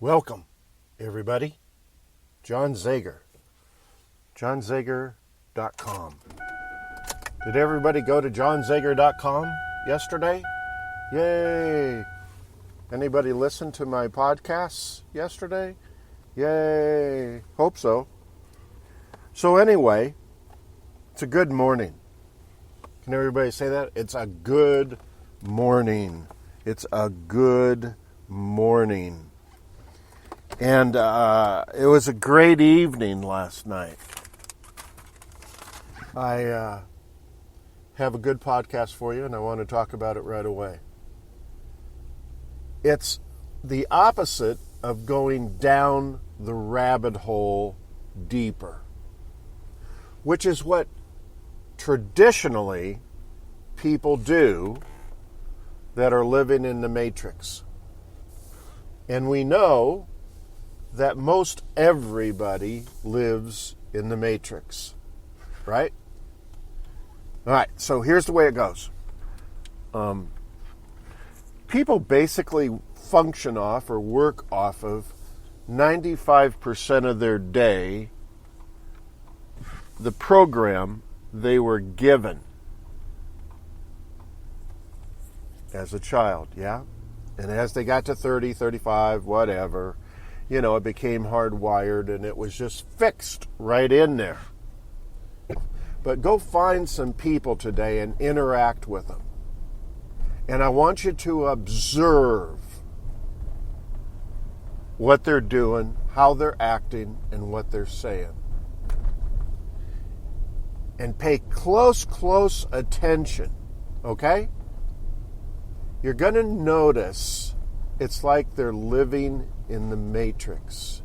Welcome, everybody. John Zager. JohnZager.com. Did everybody go to JohnZager.com yesterday? Yay! Anybody listen to my podcasts yesterday? Yay! Hope so. So anyway, it's a good morning. Can everybody say that? It's a good morning. It's a good morning. And it was a great evening last night. I have a good podcast for you, and I want to talk about it right away. It's the opposite of going down the rabbit hole deeper, which is what traditionally people do that are living in the matrix. And we know that most everybody lives in the matrix, right? All right, so here's the way it goes. People basically function off or work off of 95% of their day, the program they were given as a child, yeah? And as they got to 30, 35, whatever, it became hardwired and it was just fixed right in there. But go find some people today and interact with them. And I want you to observe what they're doing, how they're acting, and what they're saying. And pay close attention, okay? You're going to notice it's like they're living in the matrix.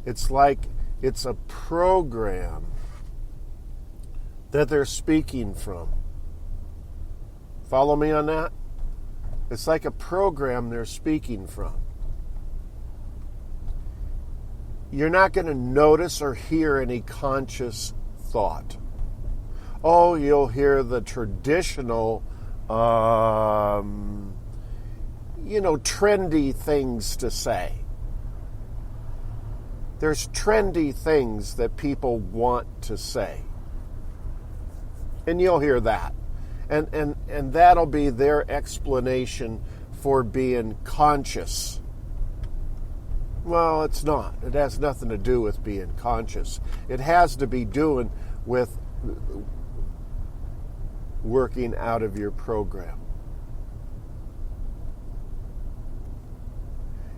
It's like it's a program that they're speaking from. Follow me on that? It's like a program they're speaking from. You're not going to notice or hear any conscious thought. Oh, you'll hear the traditional trendy things to say. There's trendy things that people want to say. And you'll hear that. And that'll be their explanation for being conscious. Well, it's not. It has nothing to do with being conscious. It has to be doing with working out of your program.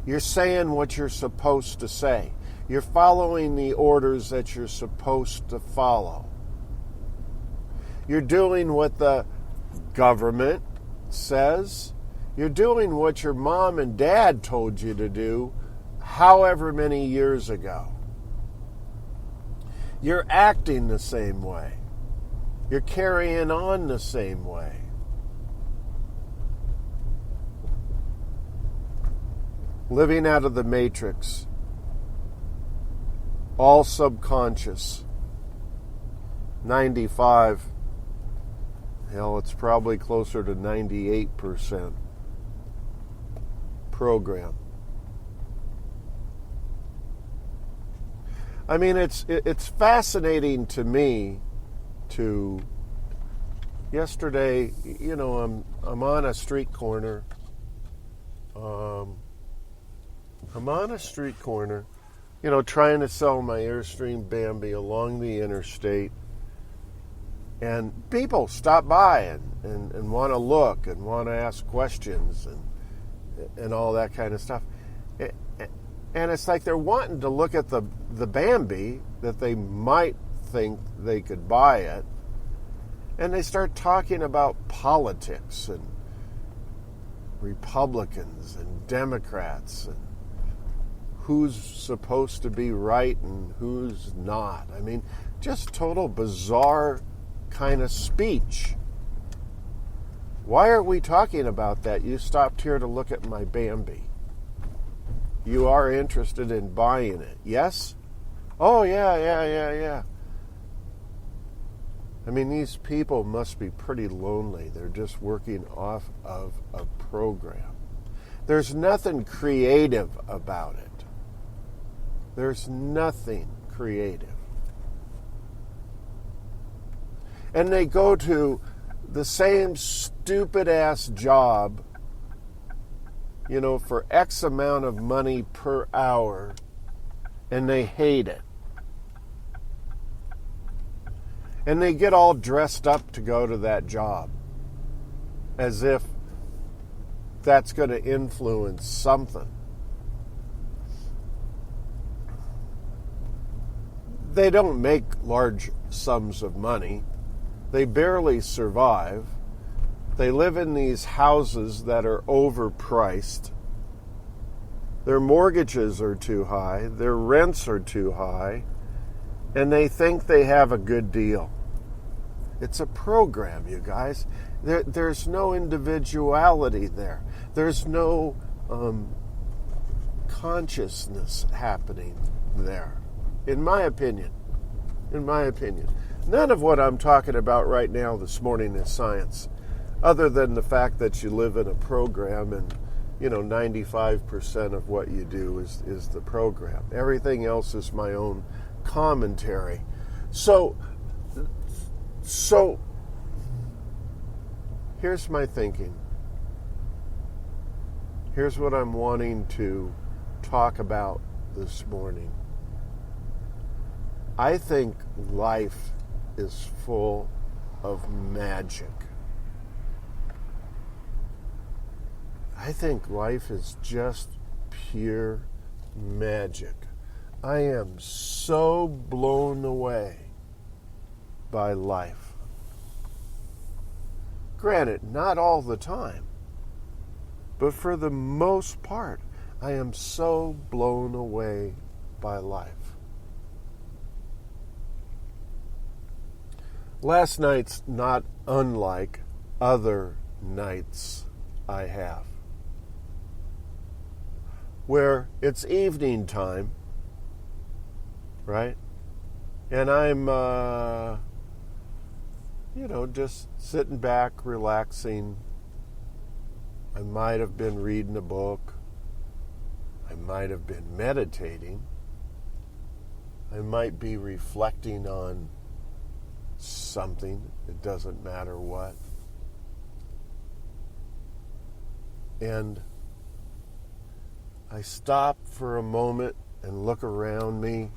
You're saying what you're supposed to say. You're following the orders that you're supposed to follow. You're doing what the government says. You're doing what your mom and dad told you to do however many years ago. You're acting the same way. You're carrying on the same way. Living out of the matrix. All subconscious. 95. Hell, it's probably closer to 98% program. I mean, it's fascinating to me to yesterday, I'm on a street corner. Trying to sell my Airstream Bambi along the interstate. And people stop by and want to look and want to ask questions and all that kind of stuff. And it's like they're wanting to look at the Bambi that they might think they could buy it. And they start talking about politics and Republicans and Democrats and who's supposed to be right and who's not. I mean, just total bizarre kind of speech. Why are we talking about that? You stopped here to look at my Bambi. You are interested in buying it, yes? Oh, yeah. I mean, these people must be pretty lonely. They're just working off of a program. There's nothing creative about it. There's nothing creative. And they go to the same stupid-ass job, for X amount of money per hour, and they hate it. And they get all dressed up to go to that job, as if that's going to influence something. They don't make large sums of money. They barely survive. They live in these houses that are overpriced. Their mortgages are too high. Their rents are too high. And they think they have a good deal. It's a program, you guys. There's no individuality there. There's no consciousness happening there, in my opinion. None of what I'm talking about right now this morning is science, other than the fact that you live in a program and 95% of what you do is the program. Everything else is my own commentary. So here's my thinking. Here's what I'm wanting to talk about this morning. I think life is full of magic. I think life is just pure magic. I am so blown away by life. Granted, not all the time, but for the most part, I am so blown away by life. Last night's not unlike other nights I have, where it's evening time, right? And I'm, just sitting back, relaxing. I might have been reading a book. I might have been meditating. I might be reflecting on something. It doesn't matter what. And I stop for a moment and look around me.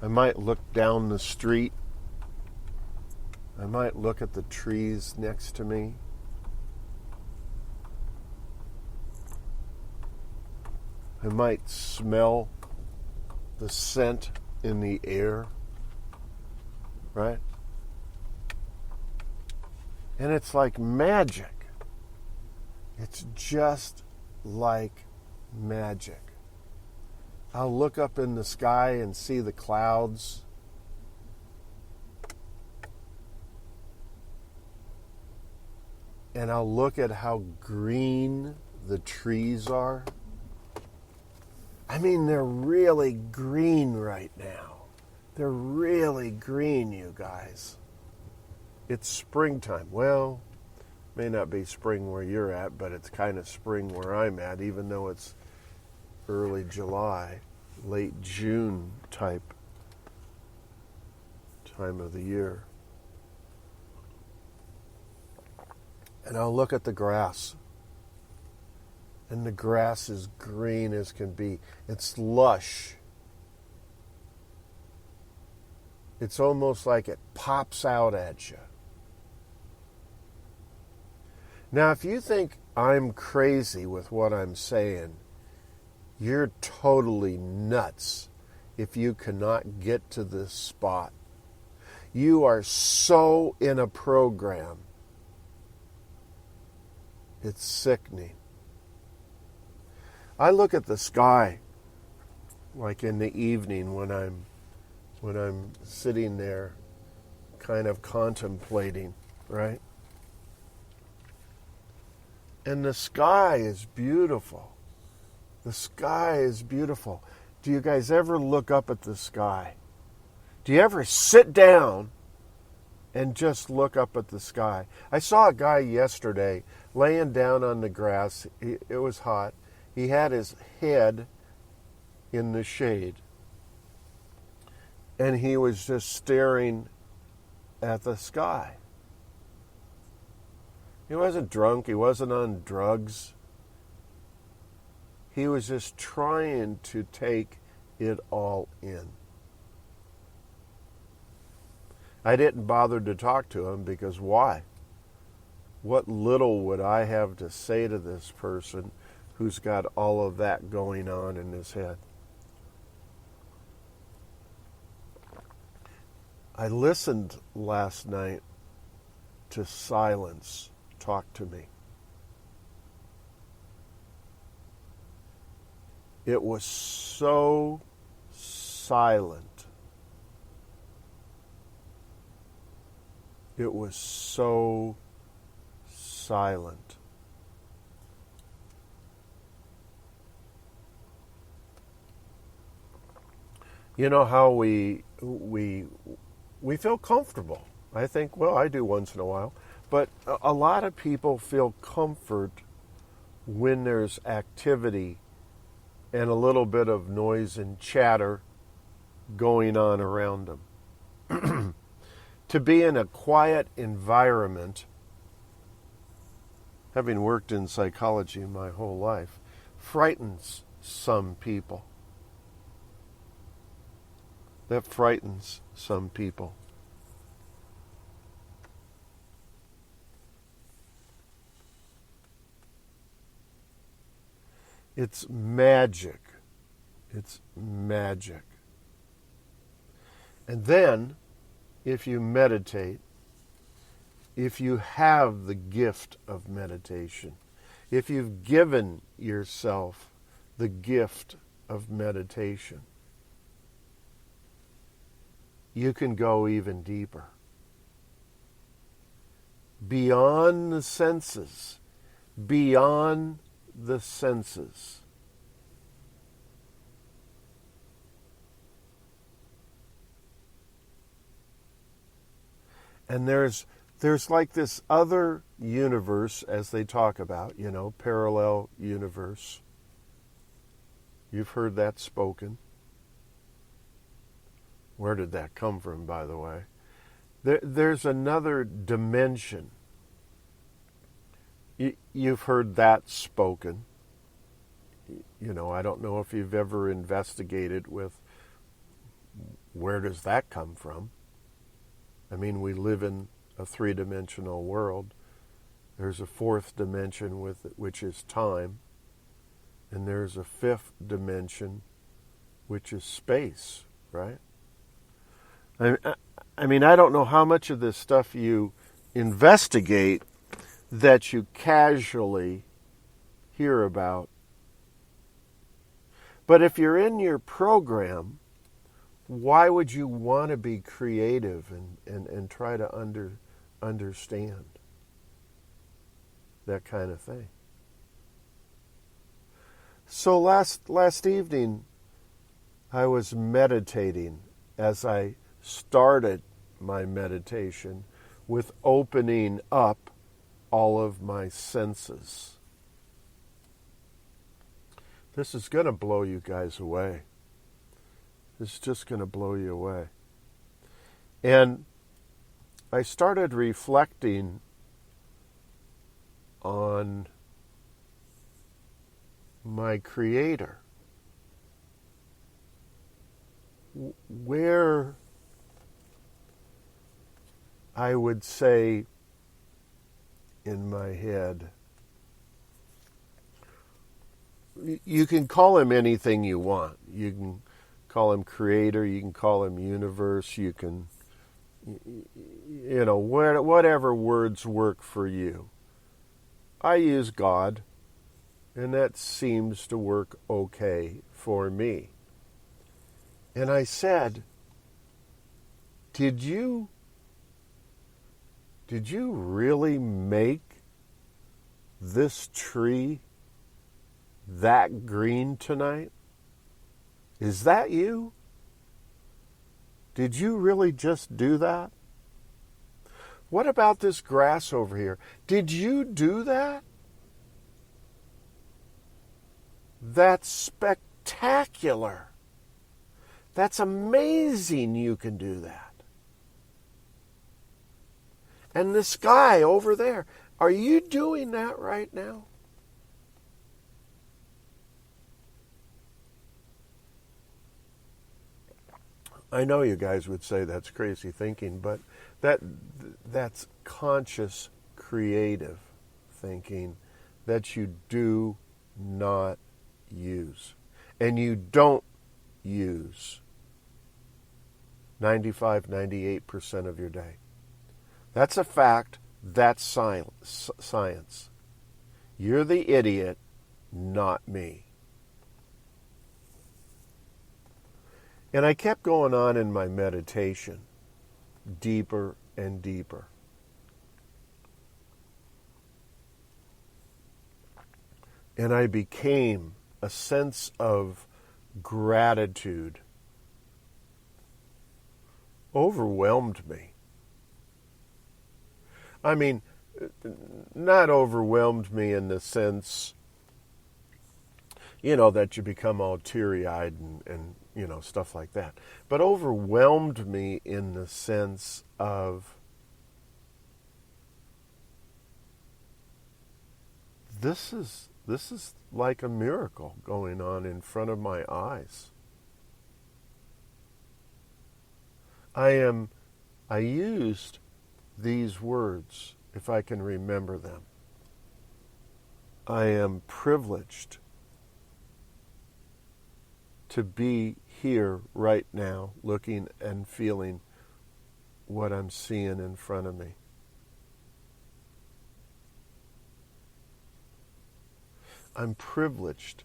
I might look down the street. I might look at the trees next to me. I might smell the scent in the air, right? And it's like magic. It's just like magic. I'll look up in the sky and see the clouds. And I'll look at how green the trees are. I mean, they're really green right now. They're really green, you guys. It's springtime. Well, may not be spring where you're at, but it's kind of spring where I'm at, even though it's early July, late June type time of the year. And I'll look at the grass. And the grass is green as can be. It's lush. It's almost like it pops out at you. Now, if you think I'm crazy with what I'm saying, you're totally nuts if you cannot get to this spot. You are so in a program. It's sickening. I look at the sky like in the evening when I'm sitting there kind of contemplating, right? And the sky is beautiful. The sky is beautiful. Do you guys ever look up at the sky? Do you ever sit down and just look up at the sky? I saw a guy yesterday laying down on the grass. It was hot. He had his head in the shade, and he was just staring at the sky. He wasn't drunk. He wasn't on drugs. He was just trying to take it all in. I didn't bother to talk to him because why? What little would I have to say to this person who's got all of that going on in his head? I listened last night to silence talk to me. It was so silent. It was so silent. You know how we feel comfortable. I think, well, I do once in a while. But a lot of people feel comfort when there's activity and a little bit of noise and chatter going on around them. To be in a quiet environment, having worked in psychology my whole life, frightens some people. That frightens some people. It's magic. It's magic. And then, if you meditate, if you have the gift of meditation, if you've given yourself the gift of meditation, you can go even deeper. Beyond the senses. Beyond the senses. And there's like this other universe, as they talk about, parallel universe. You've heard that spoken. Where did that come from, by the way? There's another dimension. You've heard that spoken. I don't know if you've ever investigated with where does that come from. I mean, we live in a three-dimensional world. There's a fourth dimension which is time. And there's a fifth dimension, which is space, right? I mean, I don't know how much of this stuff you investigate that you casually hear about. But if you're in your program, why would you want to be creative and try to understand that kind of thing? So last evening, I was meditating as I started my meditation with opening up all of my senses. This is going to blow you guys away. This is just going to blow you away. And I started reflecting on my Creator. Where I would say in my head, you can call him anything you want. You can call him Creator, you can call him Universe, you can, whatever words work for you. I use God, and that seems to work okay for me. And I said, did you really make this tree that green tonight? Is that you? Did you really just do that? What about this grass over here? Did you do that? That's spectacular. spectacular. That's amazing you can do that. And this guy over there, are you doing that right now? I know you guys would say that's crazy thinking, but that's conscious, creative thinking that you do not use. And you don't use 95, 98% of your day. That's a fact. That's science. You're the idiot, not me. And I kept going on in my meditation, deeper and deeper. And I became a sense of gratitude overwhelmed me. I mean, not overwhelmed me in the sense, that you become all teary-eyed and stuff like that. But overwhelmed me in the sense of this is like a miracle going on in front of my eyes. I used these words, if I can remember them. I am privileged to be here right now, looking and feeling what I'm seeing in front of me. I'm privileged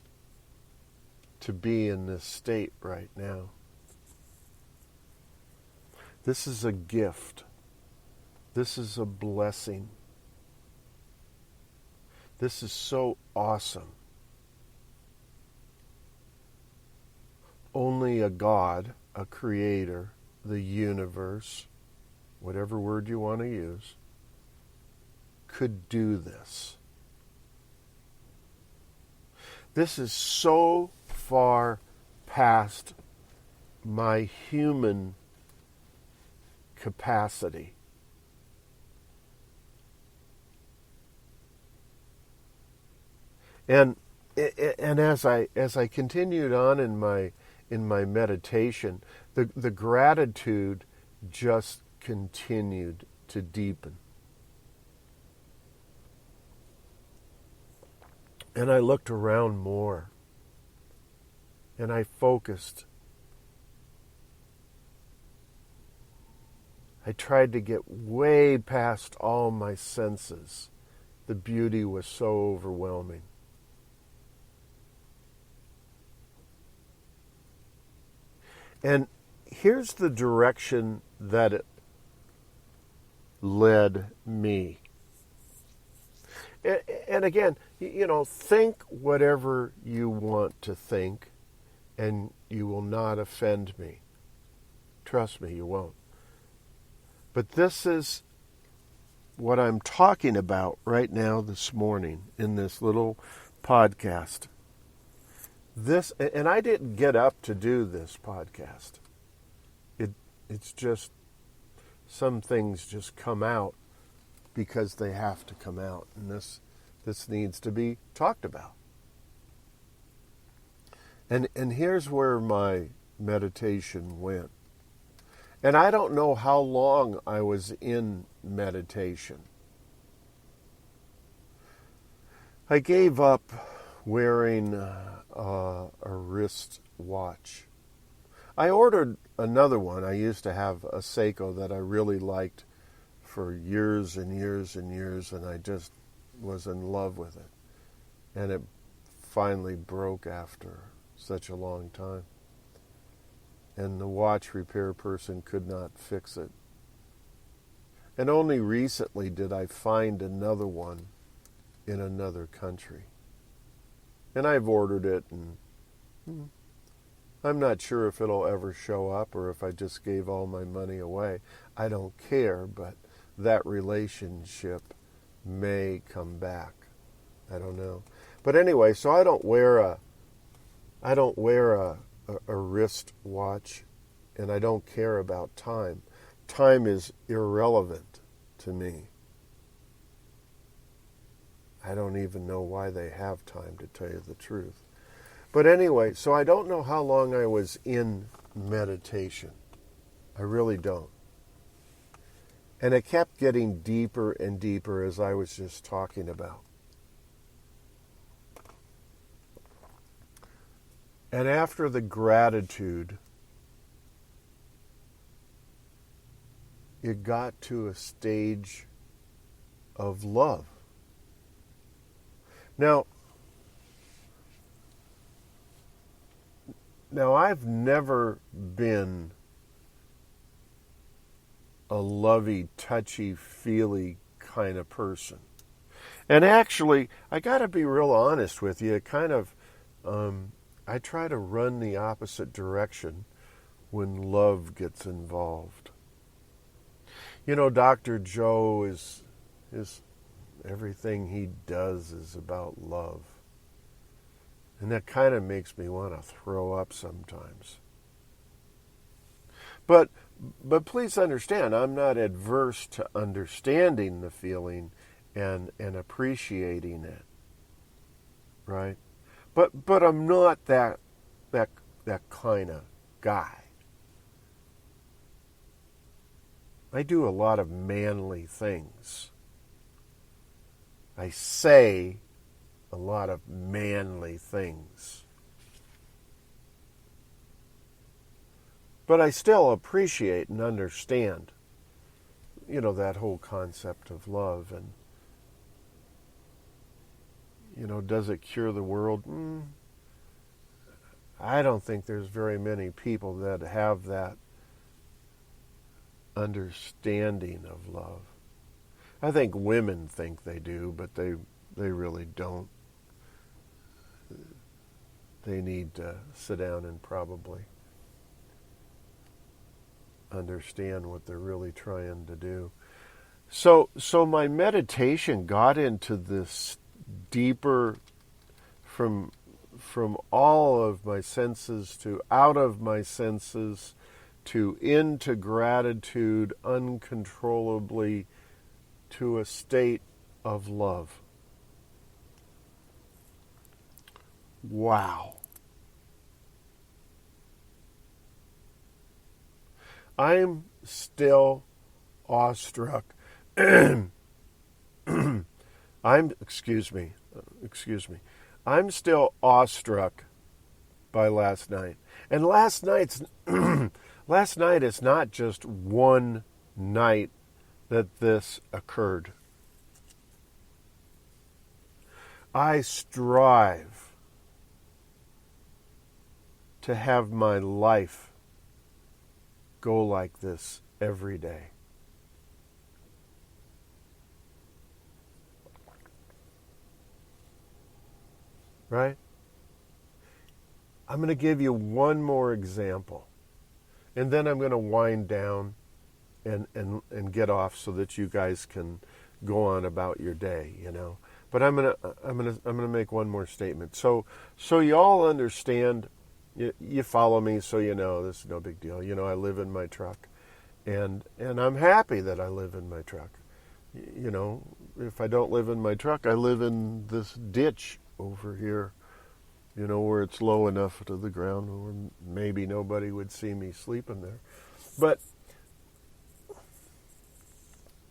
to be in this state right now. This is a gift. This is a blessing. This is so awesome. Only a God, a creator, the universe, whatever word you want to use, could do this. This is so far past my human capacity. And as I continued on in my meditation, the gratitude just continued to deepen. And I looked around more, and I focused. I tried to get way past all my senses. The beauty was so overwhelming. And here's the direction that it led me. And again, think whatever you want to think, and you will not offend me. Trust me, you won't. But this is what I'm talking about right now this morning in this little podcast. This, and I didn't get up to do this podcast. It's just some things just come out because they have to come out, and this needs to be talked about. And here's where my meditation went. And I don't know how long I was in meditation. I gave up wearing a wrist watch. I ordered another one. I used to have a Seiko that I really liked for years and years and years, and I just was in love with it. And it finally broke after such a long time. And the watch repair person could not fix it. And only recently did I find another one in another country. And I've ordered it, and I'm not sure if it'll ever show up or if I just gave all my money away. I don't care, but that relationship may come back. I don't know. But anyway, so I don't wear I don't wear a wrist watch, and I don't care about time. Time is irrelevant to me. I don't even know why they have time, to tell you the truth. But anyway, so I don't know how long I was in meditation. I really don't. And it kept getting deeper and deeper, as I was just talking about. And after the gratitude, it got to a stage of love. Now I've never been a lovey, touchy, feely kind of person. And actually, I got to be real honest with you. It kind of, I try to run the opposite direction when love gets involved. You know, Dr. Joe is everything he does is about love. And that kind of makes me want to throw up sometimes. But please understand, I'm not adverse to understanding the feeling and appreciating it. Right? But I'm not that kind of guy. I do a lot of manly things. I say a lot of manly things. But I still appreciate and understand, that whole concept of love. And, does it cure the world? I don't think there's very many people that have that understanding of love. I think women think they do, but they really don't. They need to sit down and probably understand what they're really trying to do. So my meditation got into this deeper, from all of my senses to out of my senses to into gratitude uncontrollably to a state of love. Wow. I'm still awestruck. Excuse me. I'm still awestruck by last night. And last night is not just one night that this occurred. I strive to have my life go like this every day. Right? I'm going to give you one more example. And then I'm going to wind down and get off so that you guys can go on about your day, But I'm gonna make one more statement. So you all understand, you follow me, so this is no big deal. I live in my truck, and I'm happy that I live in my truck. If I don't live in my truck, I live in this ditch over here, where it's low enough to the ground where maybe nobody would see me sleeping there. But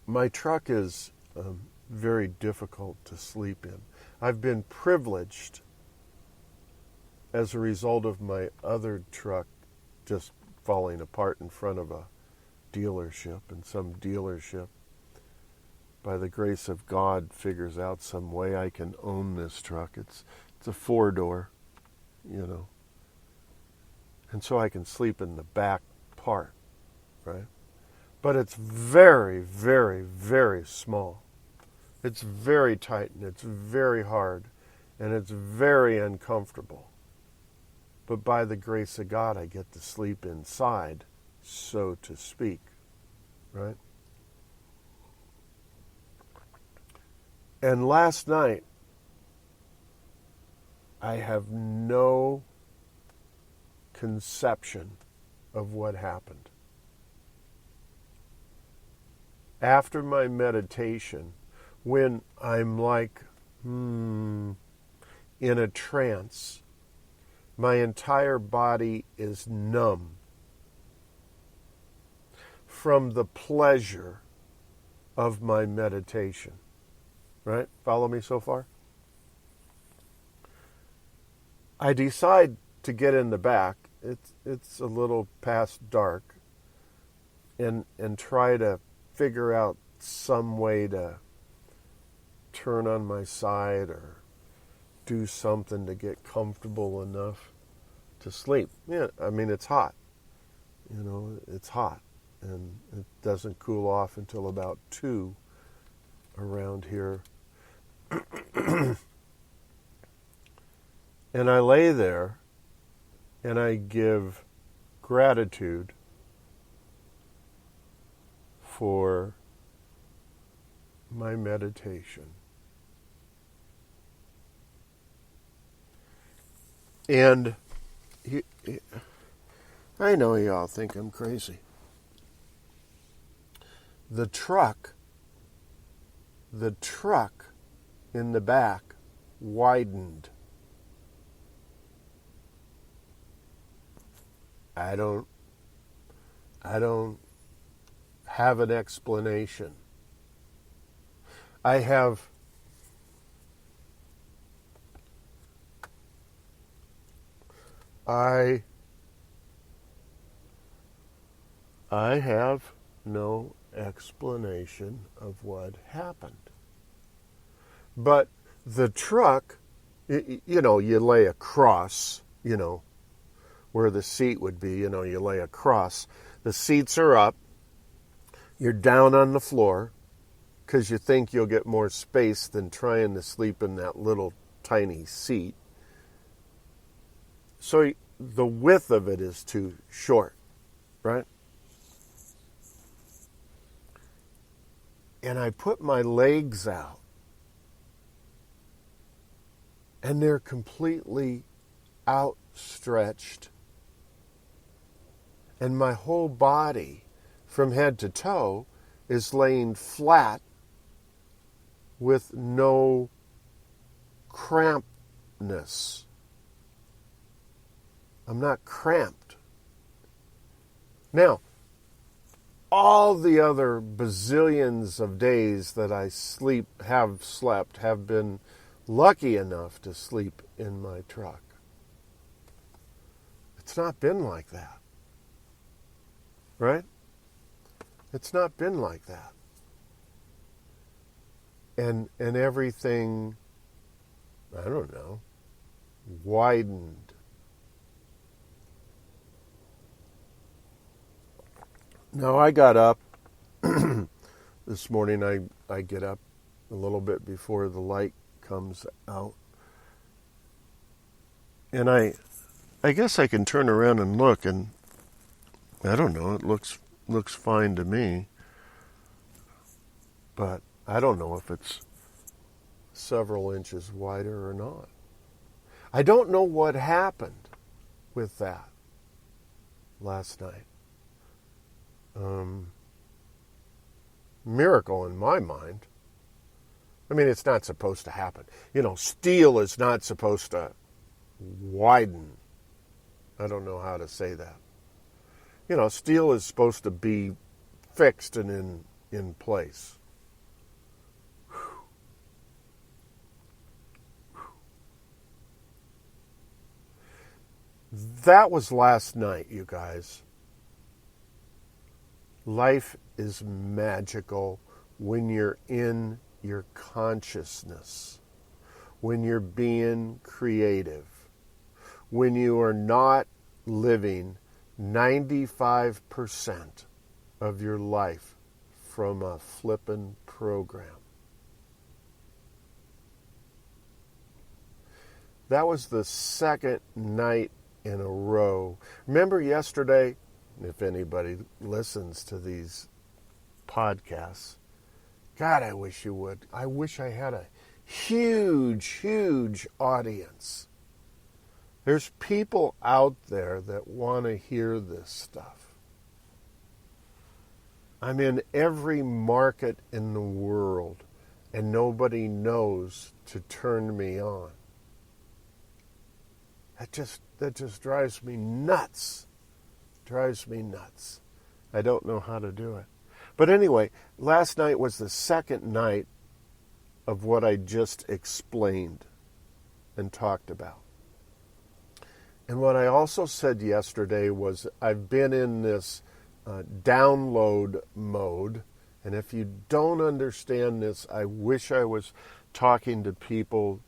my truck is very difficult to sleep in. I've been privileged as a result of my other truck just falling apart in front of a dealership, and some dealership, by the grace of God, figures out some way I can own this truck. It's a 4-door, and so I can sleep in the back part, right? But it's very, very, very small. It's very tight, and it's very hard, and it's very uncomfortable. But by the grace of God, I get to sleep inside, so to speak, right? And last night, I have no conception of what happened. After my meditation, when I'm like in a trance, my entire body is numb from the pleasure of my meditation. Right? Follow me so far? I decide to get in the back. It's a little past dark, and try to figure out some way to turn on my side or do something to get comfortable enough to sleep. Yeah, I mean, it's hot. You know, it's hot, and it doesn't cool off until about 2 around here. And I lay there and I give gratitude for my meditation. And I know y'all think I'm crazy. The truck in the back widened. I don't have an explanation. I have no explanation of what happened. But the truck, you know, you lay across, you know, where the seat would be, you know, you lay across. The seats are up. You're down on the floor because you think you'll get more space than trying to sleep in that little tiny seat. So the width of it is too short, right? And I put my legs out, and they're completely outstretched. And my whole body, from head to toe, is laying flat with no crampedness. I'm not cramped. Now, all the other bazillions of days that I have been lucky enough to sleep in my truck. It's not been like that. Right? It's not been like that. And everything, I don't know, widened. Now I got up this morning. I get up a little bit before the light comes out. And I guess I can turn around and look, and I don't know, it looks fine to me. But I don't know if it's several inches wider or not. I don't know what happened with that last night. Miracle in my mind. I mean, it's not supposed to happen. You know, steel is not supposed to widen. I don't know how to say that. You know, steel is supposed to be fixed and in place. That was last night, you guys. Life is magical when you're in your consciousness, when you're being creative, when you are not living 95% of your life from a flippin' program. That was the second night in a row. Remember yesterday, if anybody listens to these podcasts, God, I wish you would. I wish I had a huge, huge audience There's people out there that want to hear this stuff. I'm in every market in the world, and nobody knows to turn me on. That just drives me nuts. Drives me nuts. I don't know how to do it. But anyway, last night was the second night of what I just explained and talked about. And what I also said yesterday was I've been in this download mode. And if you don't understand this, I wish I was talking to people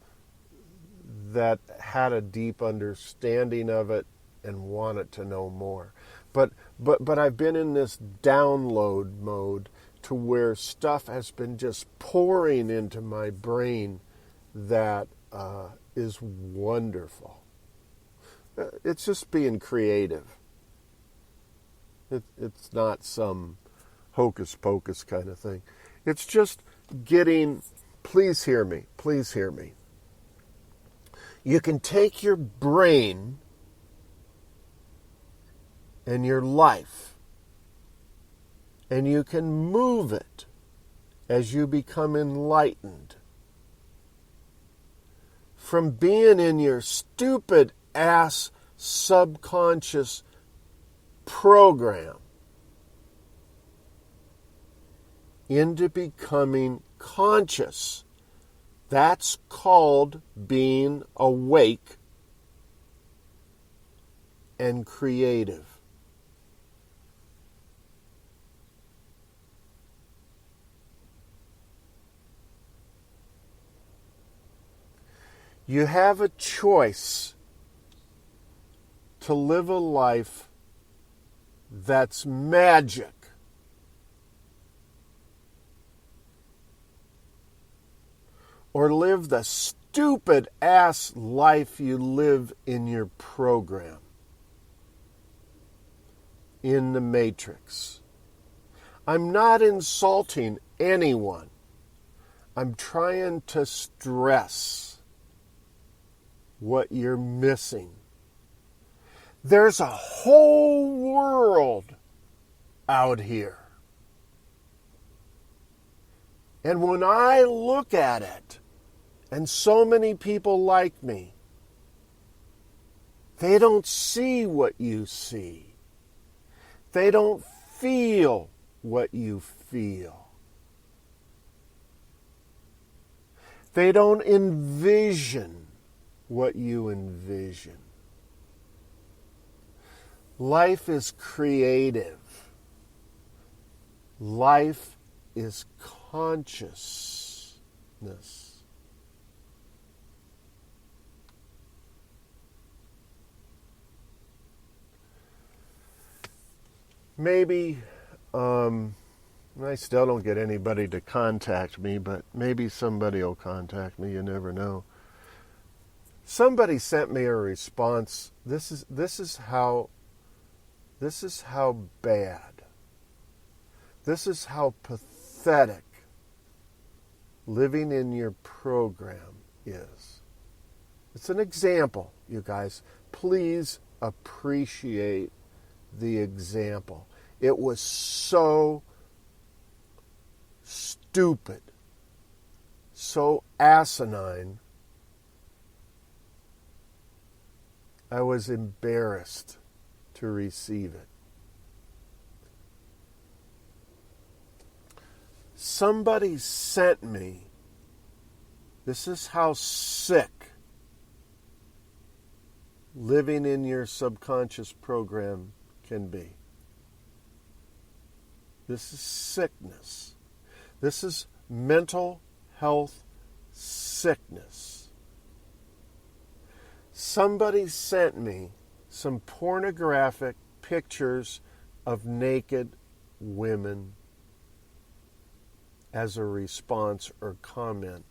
that had a deep understanding of it and wanted to know more. But I've been in this download mode to where stuff has been just pouring into my brain that is wonderful. It's just being creative. It's not some hocus pocus kind of thing. It's just getting, please hear me, please hear me. You can take your brain and your life and you can move it as you become enlightened from being in your stupid ass subconscious program into becoming conscious. That's called being awake and creative. You have a choice to live a life that's magic. Or live the stupid ass life you live in your program, in the matrix. I'm not insulting anyone. I'm trying to stress what you're missing. There's a whole world out here. And when I look at it, and so many people like me, they don't see what you see. They don't feel what you feel. They don't envision what you envision. Life is creative. Life is consciousness. Maybe, I still don't get anybody to contact me, but maybe somebody will contact me, you never know. Somebody sent me a response. This is how bad. This is how pathetic living in your program is. It's an example, you guys. Please appreciate the example. It was so stupid, so asinine, I was embarrassed to receive it. Somebody sent me, this is how sick living in your subconscious program can be. This is sickness. This is mental health sickness. Somebody sent me some pornographic pictures of naked women as a response or comment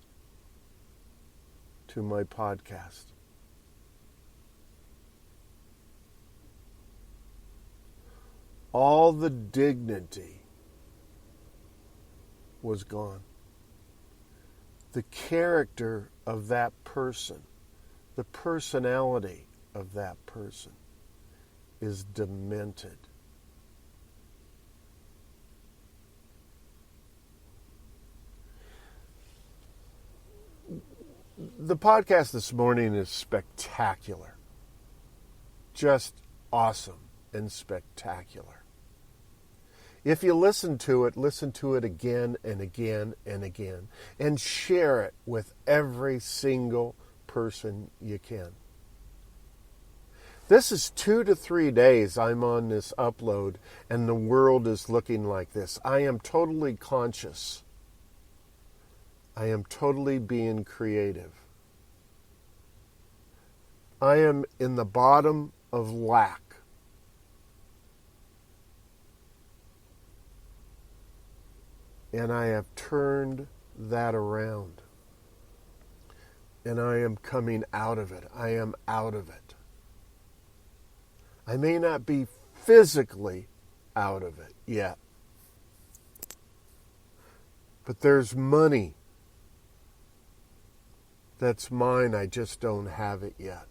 to my podcast. All the dignity was gone. The character of that person, the personality of that person is demented. The podcast this morning is spectacular. Just awesome and spectacular. If you listen to it again and again and again, and share it with every single person you can. This is 2 to 3 days I'm on this upload, and the world is looking like this. I am totally conscious. I am totally being creative. I am in the bottom of lack. And I have turned that around. And I am coming out of it. I am out of it. I may not be physically out of it yet. But there's money that's mine. I just don't have it yet.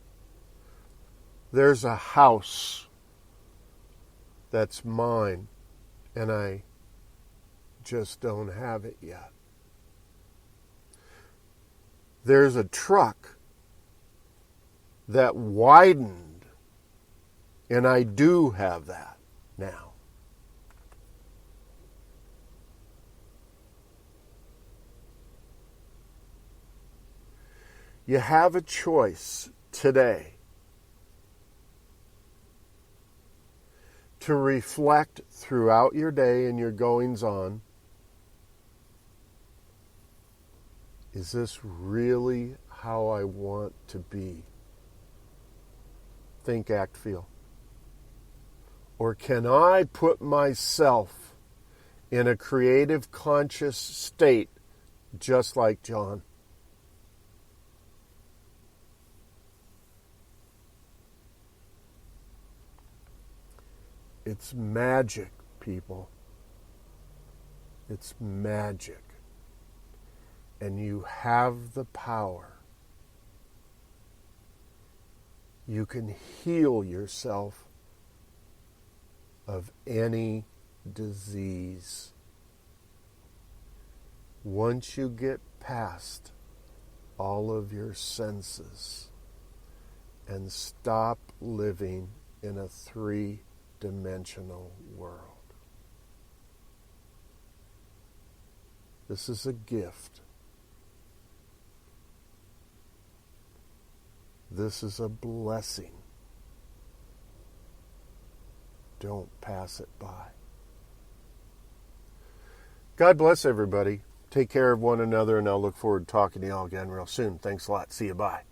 There's a house that's mine, and I just don't have it yet. There's a truck that widened, and I do have that now. You have a choice today to reflect throughout your day and your goings on. Is this really how I want to be? Think, act, feel. Or can I put myself in a creative, conscious state just like John? It's magic, people. It's magic. And you have the power. You can heal yourself of any disease once you get past all of your senses and stop living in a three-dimensional world. This is a gift. This is a blessing. Don't pass it by. God bless everybody. Take care of one another, and I'll look forward to talking to y'all again real soon. Thanks a lot. See you. Bye.